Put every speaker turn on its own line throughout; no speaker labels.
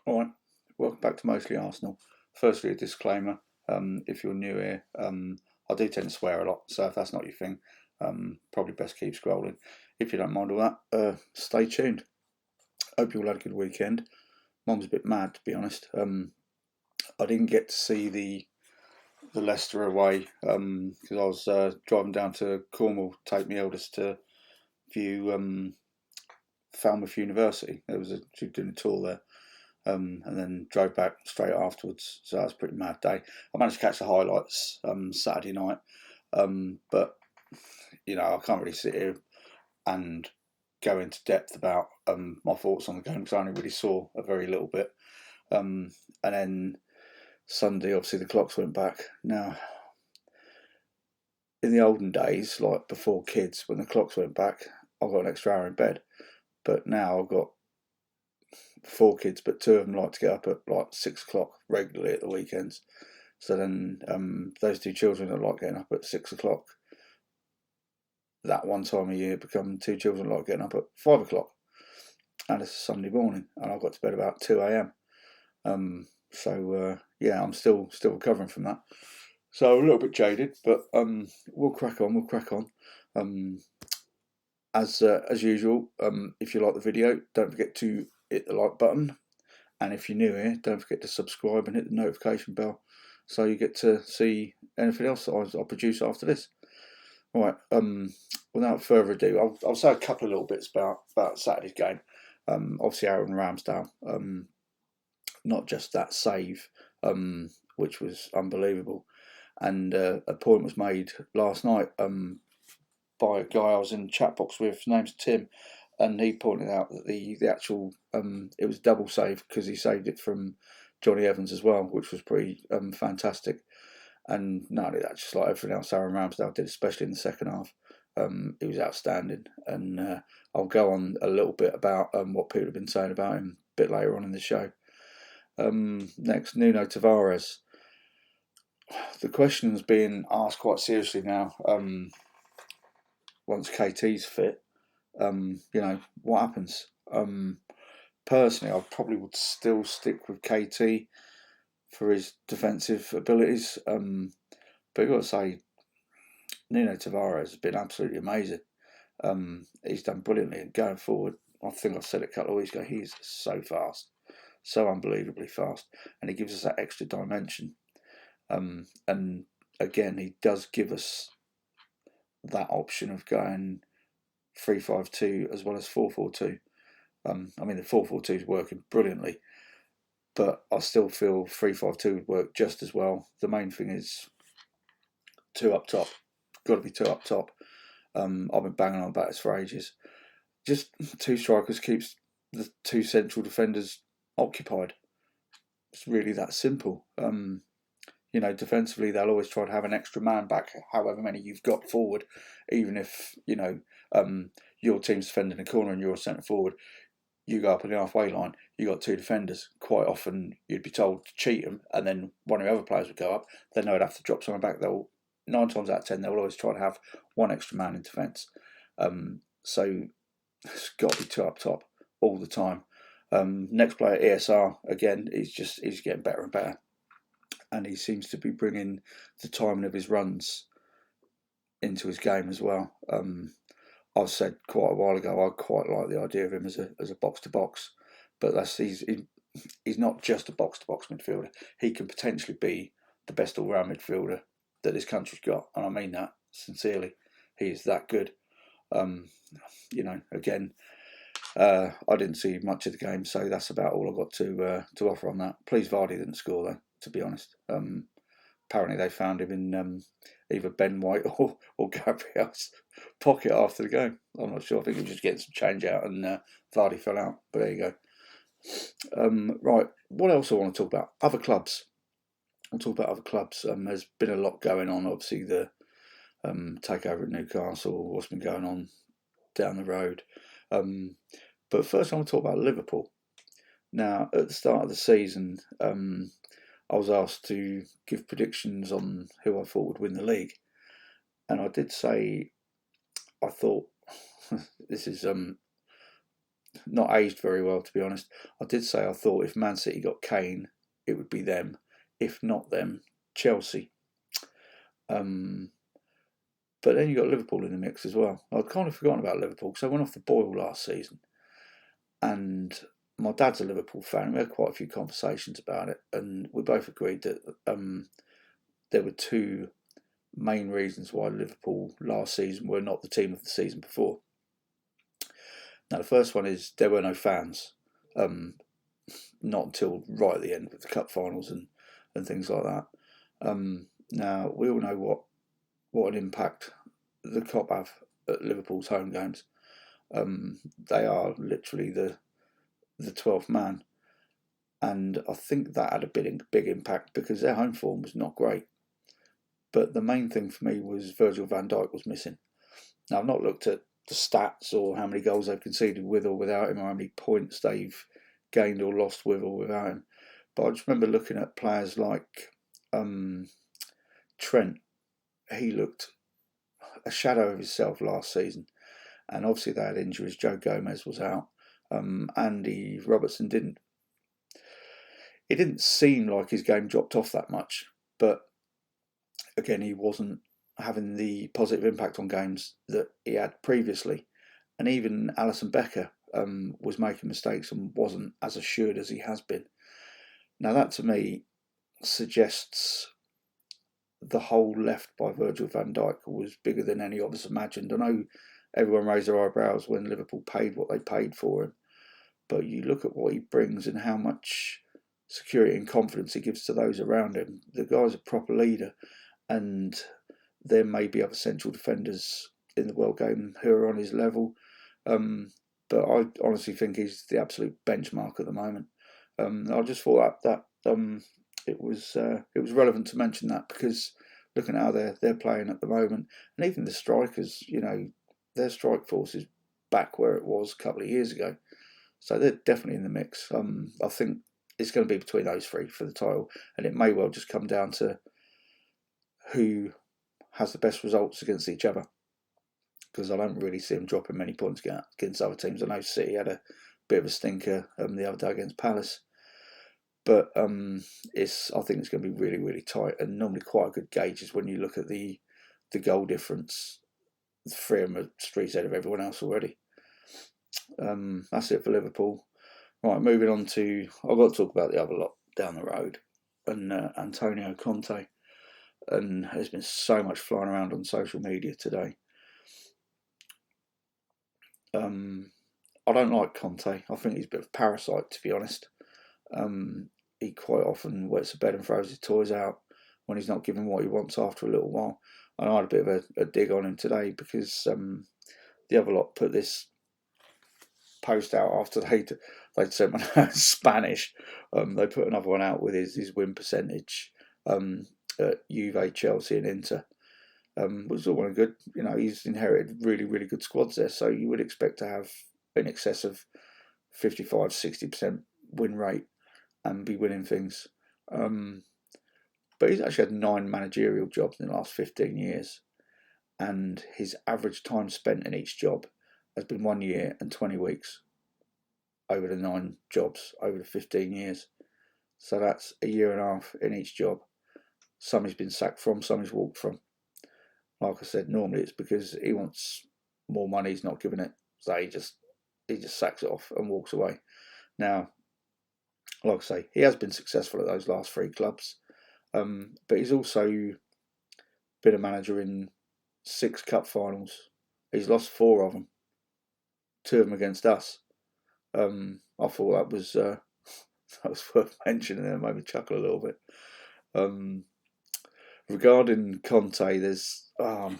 All right, welcome back to Mostly Arsenal. Firstly, a disclaimer: if you're new here, I do tend to swear a lot, so if that's not your thing, probably best keep scrolling. If you don't mind all that, stay tuned. Hope you all had a good weekend. Mum's a bit mad, to be honest. I didn't get to see the Leicester away because I was driving down to Cornwall to take my eldest to view Falmouth University. She was doing a tour there. And then drove back straight afterwards. So that was a pretty mad day. I managed to catch the highlights Saturday night, but I can't really sit here and go into depth about my thoughts on the game because I only really saw a very little bit. And then Sunday, obviously, the clocks went back. Now, in the olden days, like before kids, when the clocks went back, I got an extra hour in bed. But now I've got 4 kids, but 2 of them like to get up at like 6 o'clock regularly at the weekends. So then those 2 children that like getting up at 6 o'clock, that one time a year become 2 children like getting up at 5 o'clock, and it's a Sunday morning, and I got to bed about 2 a.m. Yeah, I'm still recovering from that. So a little bit jaded, but we'll crack on. We'll crack on. As usual, if you like the video, don't forget to hit the like button, and if you're new here, don't forget to subscribe and hit the notification bell so you get to see anything else that I'll produce after this. All right, without further ado, I'll say a couple of little bits about Saturday's game. Obviously, Aaron Ramsdale, not just that save, which was unbelievable, and a point was made last night by a guy I was in the chat box with. His name's Tim, and he pointed out that the actual it was double save because he saved it from Johnny Evans as well, which was pretty fantastic. And not only that, just like everything else Aaron Ramsdale did, especially in the second half, it was outstanding. And I'll go on a little bit about what people have been saying about him a bit later on in the show. Next, Nuno Tavares. The question's being asked quite seriously now. Once KT's fit, what happens? Personally, I probably would still stick with KT for his defensive abilities. But you've got to say, Nuno Tavares has been absolutely amazing. He's done brilliantly, and going forward, I think I've said it a couple of weeks ago, he's so fast, so unbelievably fast, and he gives us that extra dimension. And again, he does give us that option of going 3-5-2 as well as 4-4-2. The 4-4-2 is working brilliantly, but I still feel 3-5-2 would work just as well. The main thing is 2 up top. Got to be 2 up top. I've been banging on about this for ages. Just 2 strikers keeps the 2 central defenders occupied. It's really that simple. Defensively, they'll always try to have an extra man back, however many you've got forward, even if, your team's defending a corner and you're a centre forward. You go up on the halfway line, you got 2 defenders. Quite often, you'd be told to cheat them, and then one of the other players would go up. Then they'd have to drop someone back. 9 times out of 10, they'll always try to have 1 extra man in defence. So it's got to be 2 up top all the time. Next player, ESR, again, he's getting better and better. And he seems to be bringing the timing of his runs into his game as well. I've said quite a while ago I quite like the idea of him as a box to box, but he's not just a box to box midfielder. He can potentially be the best all round midfielder that this country's got, and I mean that sincerely. He is that good. Again, I didn't see much of the game, so that's about all I've got to offer on that. Please, Vardy didn't score though, to be honest. Apparently they found him in either Ben White or Gabriel's pocket after the game. I'm not sure. I think he was just getting some change out, and Vardy fell out. But there you go. Right, what else I want to talk about? Other clubs. I'll talk about other clubs. There's been a lot going on. Obviously, the takeover at Newcastle, what's been going on down the road. But first I want to talk about Liverpool. Now, at the start of the season, I was asked to give predictions on who I thought would win the league. And I did say, I thought, this is not aged very well, to be honest. I did say I thought if Man City got Kane, it would be them. If not them, Chelsea. Um, but then you got Liverpool in the mix as well. I'd kind of forgotten about Liverpool because I went off the boil last season, and my dad's a Liverpool fan. We had quite a few conversations about it, and we both agreed that there were two main reasons why Liverpool last season were not the team of the season before. Now, the first one is there were no fans, not until right at the end with the cup finals and things like that. Now, we all know what an impact the Kop have at Liverpool's home games. They are literally the 12th man, and I think that had a big impact because their home form was not great. But the main thing for me was Virgil van Dijk was missing. Now, I've not looked at the stats or how many goals they've conceded with or without him, or how many points they've gained or lost with or without him. But I just remember looking at players like Trent. He looked a shadow of himself last season, and obviously they had injuries. Joe Gomez was out. Andy Robertson didn't. It didn't seem like his game dropped off that much, but again, he wasn't having the positive impact on games that he had previously. And even Alisson Becker was making mistakes and wasn't as assured as he has been. Now, that to me suggests the hole left by Virgil van Dijk was bigger than any of us imagined. I know everyone raised their eyebrows when Liverpool paid what they paid for him, but you look at what he brings and how much security and confidence he gives to those around him. The guy's a proper leader, and there may be other central defenders in the world game who are on his level, but I honestly think he's the absolute benchmark at the moment. I just thought that it was relevant to mention that, because looking at how they're playing at the moment, and even the strikers, their strike force is back where it was a couple of years ago, so they're definitely in the mix. I think it's going to be between those three for the title, and it may well just come down to who has the best results against each other, because I don't really see them dropping many points against other teams. I know City had a bit of a stinker the other day against Palace, but I think it's going to be really, really tight, and normally quite a good gauge is when you look at the goal difference. The three of them are streets ahead of everyone else already. That's it for Liverpool. Right, moving on to, I've got to talk about the other lot down the road, and Antonio Conte. And there's been so much flying around on social media today. I don't like Conte. I think he's a bit of a parasite, to be honest. He quite often wets the bed and throws his toys out when he's not given what he wants after a little while. And I had a bit of a dig on him today because the other lot put this post out after they'd sent one out in Spanish. They put another one out with his win percentage at Juve, Chelsea and Inter. Was all well and good. He's inherited really, really good squads there, so you would expect to have in excess of 55-60% win rate and be winning things. But he's actually had 9 managerial jobs in the last 15 years, and his average time spent in each job has been 1 year and 20 weeks over the 9 jobs over the 15 years. So that's a year and a half in each job. Some he's been sacked from, some he's walked from. Like I said, normally it's because he wants more money, he's not giving it, so he just sacks it off and walks away. Now, like I say, he has been successful at those last 3 clubs, but he's also been a manager in 6 cup finals. He's lost 4 of them, 2 of them against us. I thought that was worth mentioning. It made me chuckle a little bit. Regarding Conte, there's been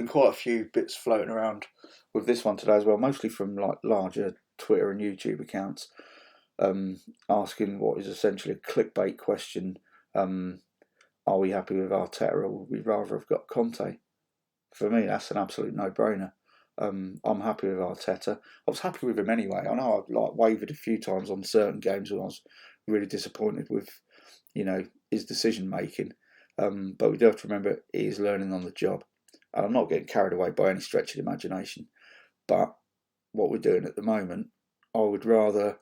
quite a few bits floating around with this one today as well, mostly from like larger Twitter and YouTube accounts, asking what is essentially a clickbait question: are we happy with Arteta, or would we rather have got Conte? For me, that's an absolute no-brainer. I'm happy with Arteta. I was happy with him anyway. I know I've wavered a few times on certain games when I was really disappointed with, his decision making. But we do have to remember he is learning on the job, and I'm not getting carried away by any stretch of the imagination. But what we're doing at the moment, I would rather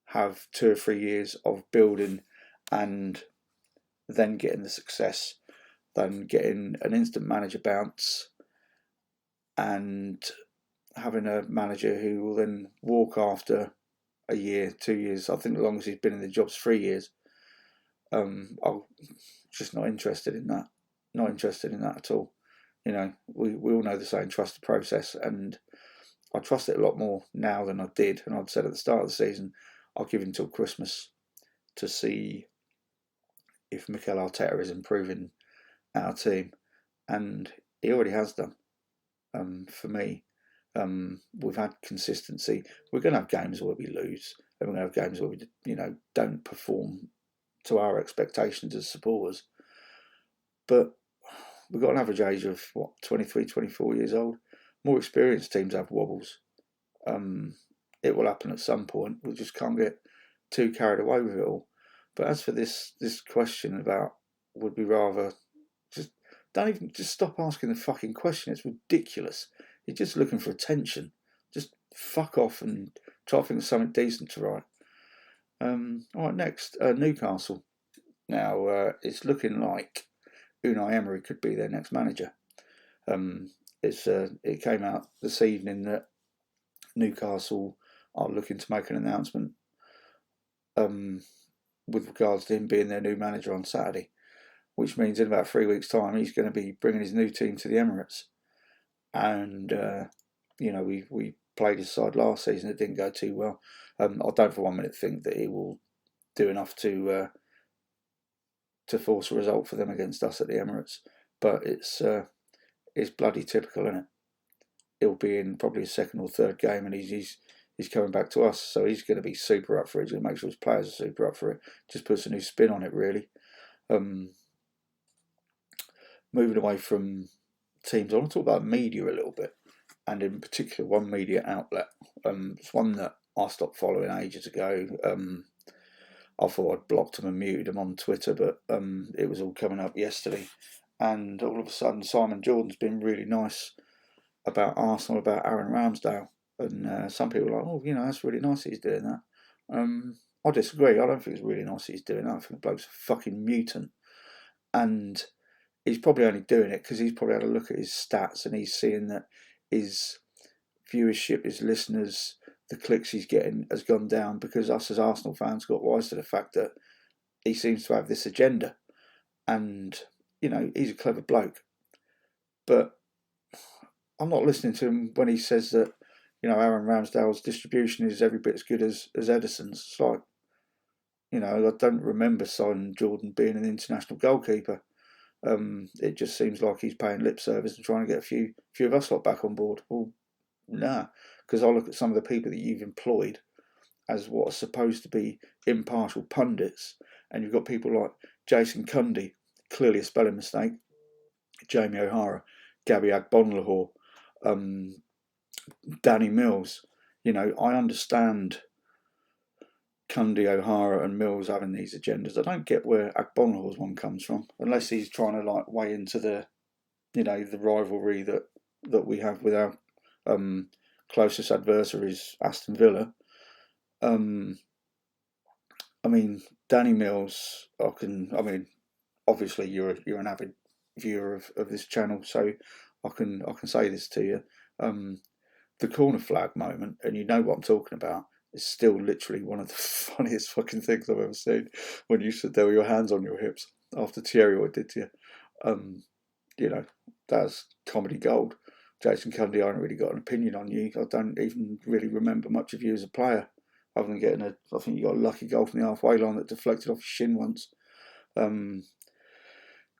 have 2 or 3 years of building and then getting the success than getting an instant manager bounce and having a manager who will then walk after a year, 2 years. I think the longest he's been in the job's 3 years. I'm just not interested in that. Not interested in that at all. You know, we all know the saying, trust the process, and I trust it a lot more now than I did. And I'd said at the start of the season, I'll give until Christmas to see if Mikel Arteta is improving our team, and he already has done. For me, we've had consistency. We're going to have games where we lose, and we're going to have games where we, don't perform to our expectations as supporters. But we've got an average age of 23, 24 years old. More experienced teams have wobbles. It will happen at some point. We just can't get too carried away with it all. But as for this question about would we rather just stop asking the fucking question. It's ridiculous. You're just looking for attention. Just fuck off and try to think of something decent to write. All right, next, Newcastle. Now, it's looking like Unai Emery could be their next manager. It came out this evening that Newcastle are looking to make an announcement with regards to him being their new manager on Saturday, which means in about 3 weeks' time he's going to be bringing his new team to the Emirates. And we played his side last season. It didn't go too well. I don't for 1 minute think that he will do enough to force a result for them against us at the Emirates. But it's bloody typical, isn't it? He'll be in probably his second or third game, and he's coming back to us, so he's going to be super up for it. He's going to make sure his players are super up for it. Just puts a new spin on it, really. Moving away from teams, I want to talk about media a little bit, and in particular one media outlet. It's one that I stopped following ages ago. I thought I'd blocked them and muted them on Twitter, but it was all coming up yesterday, and all of a sudden Simon Jordan's been really nice about Arsenal, about Aaron Ramsdale, and some people are like, that's really nice that he's doing that. I disagree. I don't think it's really nice that he's doing that. I think the bloke's a fucking mutant, and he's probably only doing it because he's probably had a look at his stats and he's seeing that his viewership, his listeners, the clicks he's getting has gone down because us as Arsenal fans got wise to the fact that he seems to have this agenda, and he's a clever bloke, but I'm not listening to him when he says that Aaron Ramsdale's distribution is every bit as good as Ederson's. It's like, I don't remember Simon Jordan being an international goalkeeper. It just seems like he's paying lip service and trying to get a few of us lot back on board. Well, nah, because I look at some of the people that you've employed as what are supposed to be impartial pundits, and you've got people like Jason Cundy, clearly a spelling mistake, Jamie O'Hara, Gabby Agbonlahor, Danny Mills. I understand Cundy, O'Hara and Mills having these agendas. I don't get where Agbonlahor's one comes from, unless he's trying to weigh into the rivalry that we have with our closest adversaries, Aston Villa. Danny Mills, obviously you're an avid viewer of this channel, so I can say this to you. The corner flag moment, and you know what I'm talking about, is still literally one of the funniest fucking things I've ever seen. When you stood there with your hands on your hips after Thierry what did to you, that's comedy gold. Jason Cundy, I haven't really got an opinion on you. I don't even really remember much of you as a player, other than I think you got a lucky goal from the halfway line that deflected off your shin once.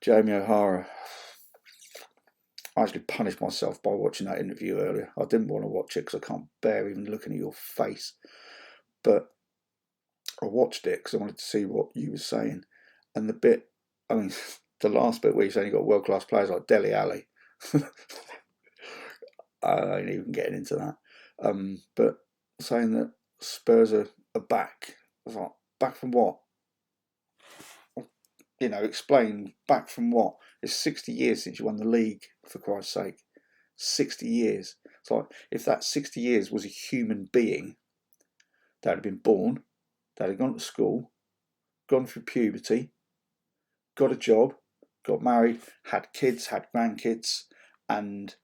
Jamie O'Hara, I actually punished myself by watching that interview earlier. I didn't want to watch it because I can't bear even looking at your face. But I watched it because I wanted to see what you were saying. And the last bit where you're saying you've got world-class players like Dele Alli. I ain't even getting into that. But saying that Spurs are back. I was like, back from what? Explain back from what? It's 60 years since you won the league, for Christ's sake. 60 years. It's like, if that 60 years was a human being, that had been born, that had gone to school, gone through puberty, got a job, got married, had kids, had grandkids, and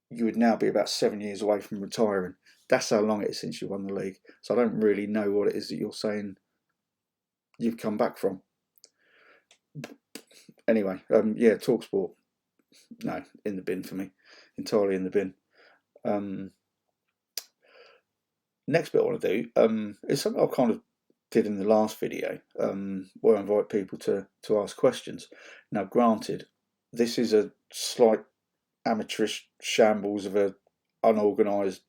you would now be about 7 years away from retiring. That's how long it is since you won the league. So I don't really know what it is that you're saying you've come back from. Anyway, yeah, Talksport, no, in the bin for me, entirely in the bin. Next bit I want to do is something I kind of did in the last video, where I invite people to ask questions. Now, granted, this is a slight amateurish shambles of a unorganised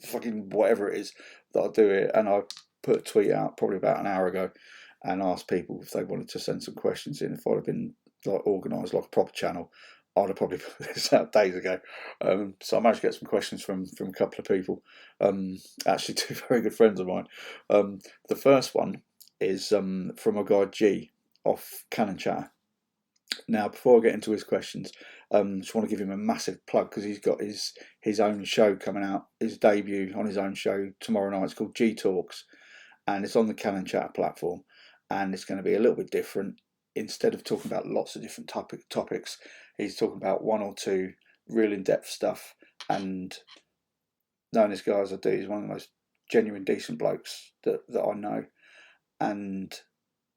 fucking whatever it is that I do it, and I put a tweet out probably about an hour ago and asked people if they wanted to send some questions in. If I'd have been like organised like a proper channel, I'd have probably put this out days ago. So I managed to get some questions from a couple of people, actually two very good friends of mine. The first one is from a guy G off Cannon Chatter. Now, before I get into his questions, just want to give him a massive plug because he's got his own show coming out, his debut on his own show tomorrow night. It's called G Talks, and it's on the Cannon Chatter platform, and it's going to be a little bit different. Instead of talking about lots of different topics, he's talking about one or two real in-depth stuff. And knowing this guy as I do, he's one of the most genuine, decent blokes that I know, and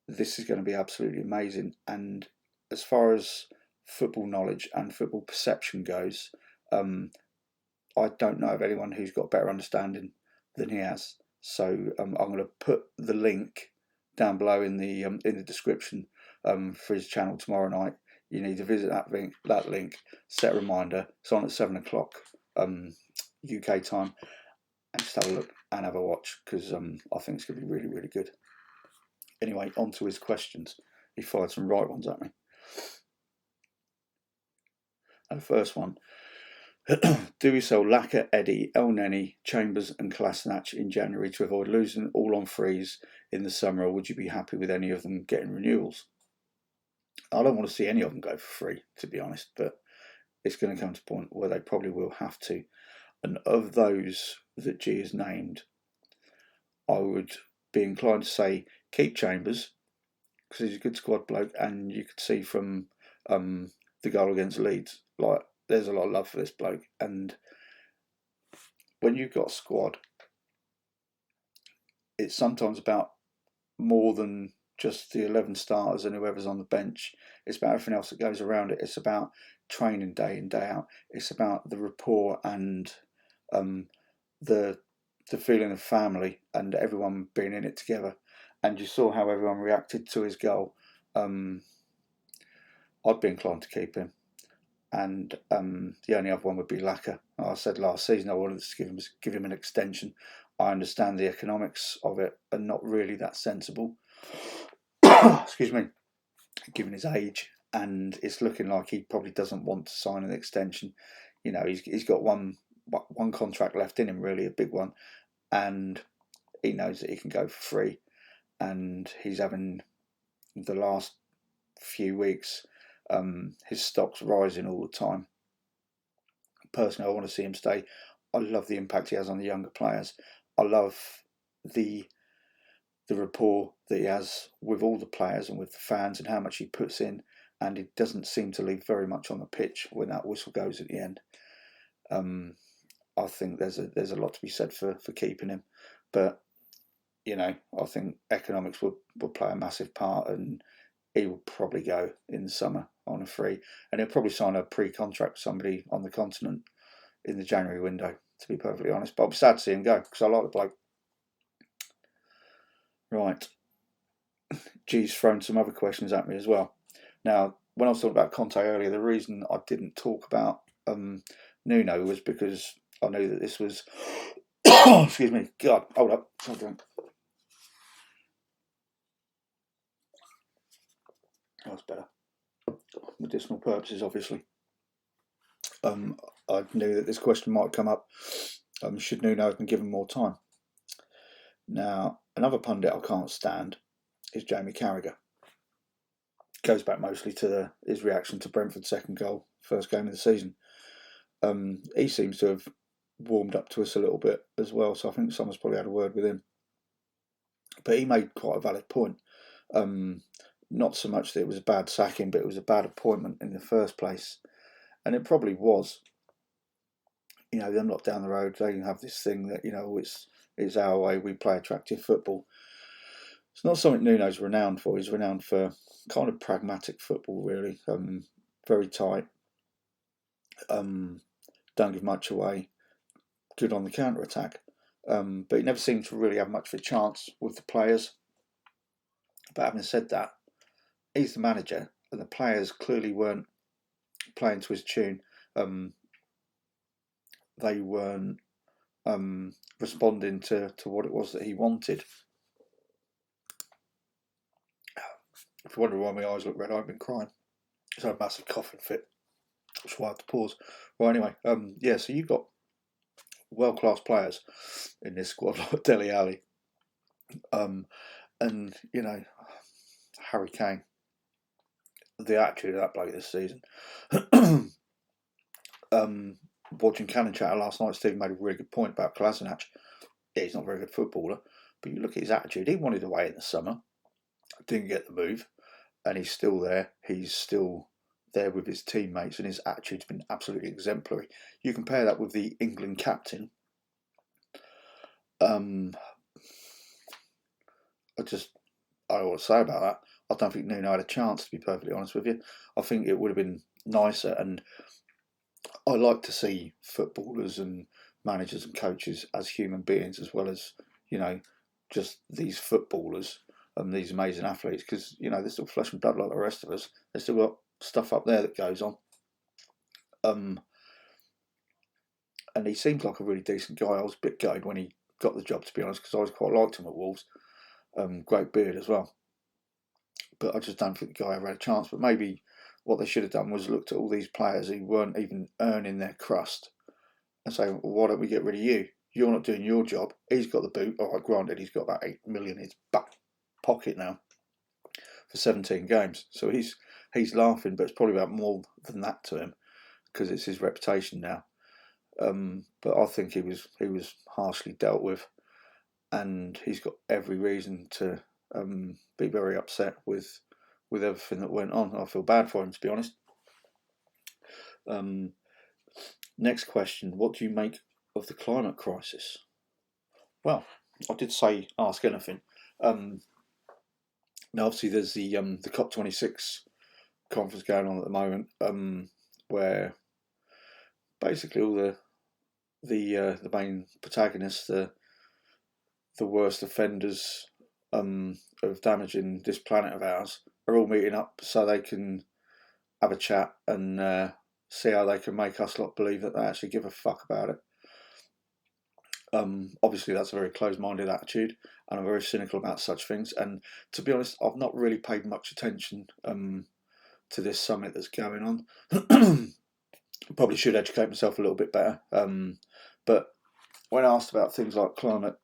this is going to be absolutely amazing. And as far as football knowledge and football perception goes, I don't know of anyone who's got better understanding than he has. So I'm going to put the link down below in the description for his channel tomorrow night. You need to visit that link, set a reminder. It's on at 7 o'clock UK time, and just have a look and have a watch because I think it's going to be really, really good. Anyway, on to his questions. He fired some right ones at me. And the first one, do we sell Laka, Eddie, El Neni, Chambers and Kolasinac in January to avoid losing all on frees in the summer, or would you be happy with any of them getting renewals? I don't want to see any of them go for free, to be honest, but it's going to come to a point where they probably will have to. And of those that G has named, I would be inclined to say keep Chambers, because he's a good squad bloke, and you could see from the goal against Leeds, like, there's a lot of love for this bloke. And when you've got a squad, it's sometimes about more than just the 11 starters and whoever's on the bench. It's about everything else that goes around it. It's about training day in, day out. It's about the rapport and the feeling of family and everyone being in it together. And you saw how everyone reacted to his goal. I'd be inclined to keep him. And the only other one would be Laka. I said last season I wanted to give him an extension. I understand the economics of it are not really that sensible. Excuse me, given his age, and it's looking like he probably doesn't want to sign an extension. You know, he's got one contract left in him, really a big one, and he knows that he can go for free. And he's having the last few weeks, his stock's rising all the time. Personally, I want to see him stay. I love the impact he has on the younger players. I love the rapport that he has with all the players and with the fans and how much he puts in, and he doesn't seem to leave very much on the pitch when that whistle goes at the end. I think there's a lot to be said for keeping him, but you know, I think economics will play a massive part, and he will probably go in the summer on a free, and he'll probably sign a pre-contract with somebody on the continent in the January window, to be perfectly honest. But I'll be sad to see him go because I like the bloke. Right, G's thrown some other questions at me as well. Now, when I was talking about Conte earlier, the reason I didn't talk about Nuno was because I knew that this was excuse me, God, hold up, that's better. Medicinal purposes, obviously. I knew that this question might come up. Should Nuno have been given more time? Now, another pundit I can't stand is Jamie Carragher. Goes back mostly to his reaction to Brentford's second goal, first game of the season. He seems to have warmed up to us a little bit as well, so I think someone's probably had a word with him. But he made quite a valid point. Not so much that it was a bad sacking, but it was a bad appointment in the first place. And it probably was. Them lot down the road, they have this thing that, it's our way, we play attractive football. It's not something Nuno's renowned for. He's renowned for kind of pragmatic football, really. Very tight. Don't give much away. Good on the counter-attack. But he never seemed to really have much of a chance with the players. But having said that, he's the manager, and the players clearly weren't playing to his tune. They weren't responding to what it was that he wanted. If you wonder why my eyes look red, I've been crying. It's had a massive coughing fit, which is why I had to pause. Well, anyway, so you've got world-class players in this squad, like Dele Alli, and Harry Kane. The attitude of that bloke this season. Watching Cannon Chatter last night, Steve made a really good point about Kolasinac. Yeah, he's not a very good footballer, but you look at his attitude. He wanted away in the summer, didn't get the move, and he's still there. He's still there with his teammates, and his attitude's been absolutely exemplary. You compare that with the England captain. I don't know what to say about that. I don't think Nuno had a chance, to be perfectly honest with you. I think it would have been nicer, and I like to see footballers and managers and coaches as human beings, as well as, just these footballers and these amazing athletes, because, they're still flesh and blood like the rest of us. They've still got stuff up there that goes on. And he seems like a really decent guy. I was a bit gutted when he got the job, to be honest, because I always quite liked him at Wolves. Great beard as well. But I just don't think the guy ever had a chance. But maybe what they should have done was looked at all these players who weren't even earning their crust and say, well, why don't we get rid of you? You're not doing your job. He's got the boot. All right, granted, he's got about 8 million in his back pocket now for 17 games. So he's laughing, but it's probably about more than that to him because it's his reputation now. But I think he was harshly dealt with, and he's got every reason to be very upset with everything that went on. I feel bad for him, to be honest. Next question: what do you make of the climate crisis? Well, I did say ask anything. Now, obviously, there's the COP26 conference going on at the moment, where basically all the main protagonists, the worst offenders of damaging this planet of ours, are all meeting up so they can have a chat and see how they can make us lot believe that they actually give a fuck about it. Obviously, that's a very closed-minded attitude, and I'm very cynical about such things. And to be honest, I've not really paid much attention to this summit that's going on. Probably should educate myself a little bit better. But when asked about things like climate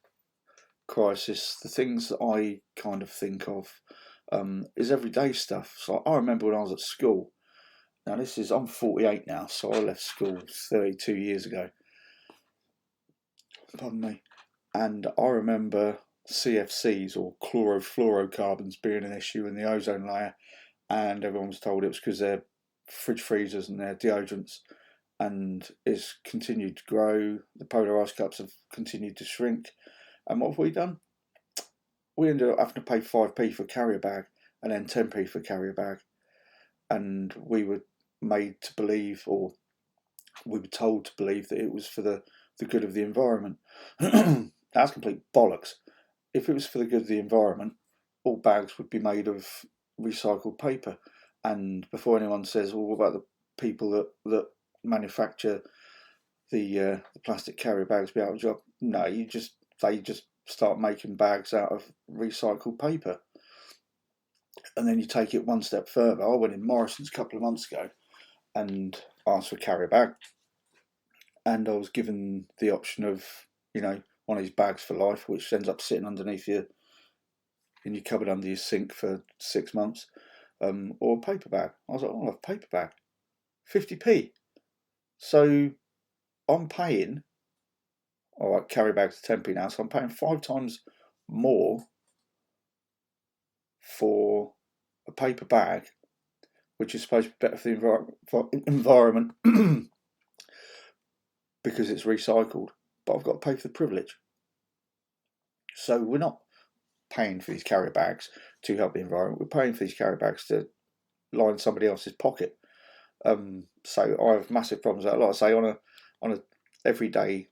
crisis, the things that I kind of think of is everyday stuff. So I remember when I was at school. Now I'm 48 now, so I left school 32 years ago. Pardon me. And I remember CFCs, or chlorofluorocarbons, being an issue in the ozone layer, and everyone was told it was because they're fridge freezers and they're deodorants, and it's continued to grow. The polar ice caps have continued to shrink, and what have we done? We ended up having to pay 5p for a carrier bag and then 10p for a carrier bag, and we were made to believe, or we were told to believe, that it was for the good of the environment. That's complete bollocks. If it was for the good of the environment, all bags would be made of recycled paper. And before anyone says, well, what about the people that manufacture the plastic carrier bags be out of job? No, they just start making bags out of recycled paper. And then you take it one step further. I went in Morrison's a couple of months ago and asked for a carrier bag, and I was given the option of, one of these bags for life, which ends up sitting underneath you in your cupboard under your sink for 6 months, or a paper bag. I was like, I'll have a paper bag, 50p. So I'm paying, all right, carry bags are 10p now, so I'm paying 5 times more for a paper bag, which is supposed to be better for the environment because it's recycled, but I've got to pay for the privilege. So we're not paying for these carrier bags to help the environment, we're paying for these carrier bags to line somebody else's pocket. So I have massive problems with that. Like I say, on a everyday,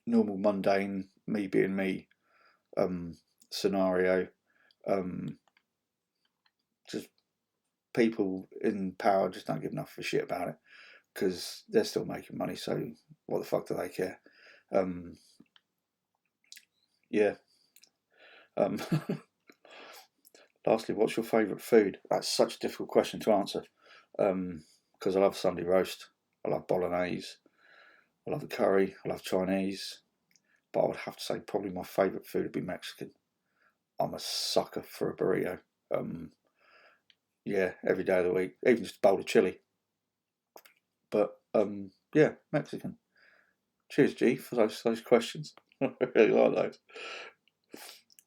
normal, mundane, me being me scenario, just people in power just don't give enough of a shit about it because they're still making money. So what the fuck do they care? Yeah. Lastly, what's your favourite food? That's such a difficult question to answer because I love Sunday roast, I love bolognese, I love the curry, I love Chinese, but I would have to say probably my favourite food would be Mexican. I'm a sucker for a burrito. Yeah, every day of the week, even just a bowl of chili. But yeah, Mexican. Cheers, G, for those questions. I really like those.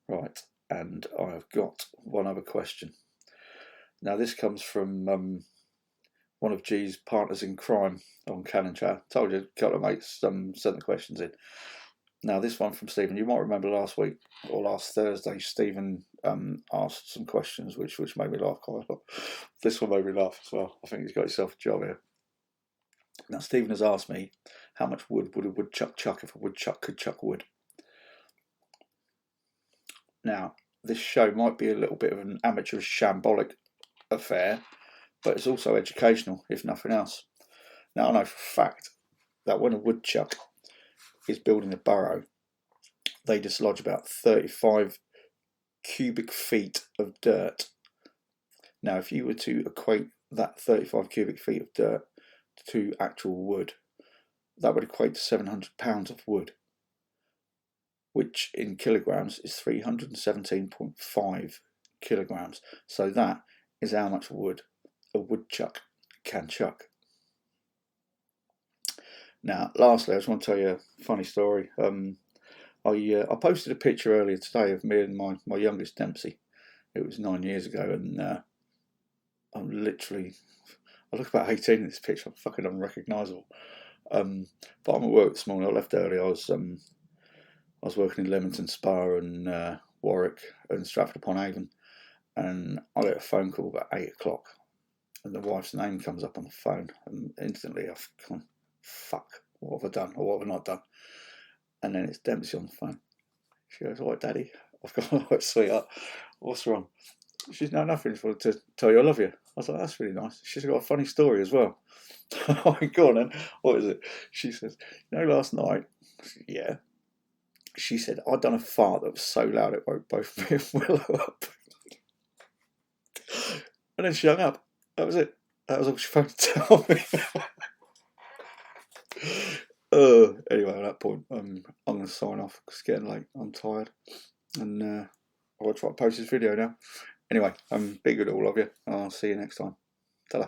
Right, and I've got one other question. Now this comes from one of G's partners in crime on Canon Chat. Told you a couple of mates sent the questions in. Now this one from Stephen. You might remember last week or last Thursday, Stephen asked some questions which made me laugh quite a lot. This one made me laugh as well. I think he's got himself a job here. Now Stephen has asked me, how much wood would a woodchuck chuck if a woodchuck could chuck wood? Now this show might be a little bit of an amateurish shambolic affair, but it's also educational, if nothing else. Now I know for a fact that when a woodchuck is building a burrow, they dislodge about 35 cubic feet of dirt. Now if you were to equate that 35 cubic feet of dirt to actual wood, that would equate to 700 pounds of wood, which in kilograms is 317.5 kilograms. So that is how much wood a woodchuck can chuck. Now, lastly, I just want to tell you a funny story. I posted a picture earlier today of me and my youngest Dempsey. It was 9 years ago, and I look about 18 in this picture. I'm fucking unrecognisable. But I'm at work this morning. I left early. I was working in Leamington Spa and Warwick and Stratford upon Avon, and I get a phone call about 8 o'clock, and the wife's name comes up on the phone, and instantly I've gone, fuck, what have I done or what have I not done? And then it's Dempsey on the phone. She goes, all right, Daddy. I've gone, all right, sweetheart, what's wrong? She's no, nothing. Just wanted to tell you I love you. I was like, that's really nice. She's got a funny story as well. I went, go on then. What is it? She says, you know, last night, yeah. She said, I'd done a fart that was so loud it woke both me and Willow up. And then she hung up. That was it. That was all she phoned to tell me. Anyway, at that point, I'm going to sign off because it's getting late. I'm tired. And I'll try to post this video now. Anyway, be good to all of you. I'll see you next time. Ta-da.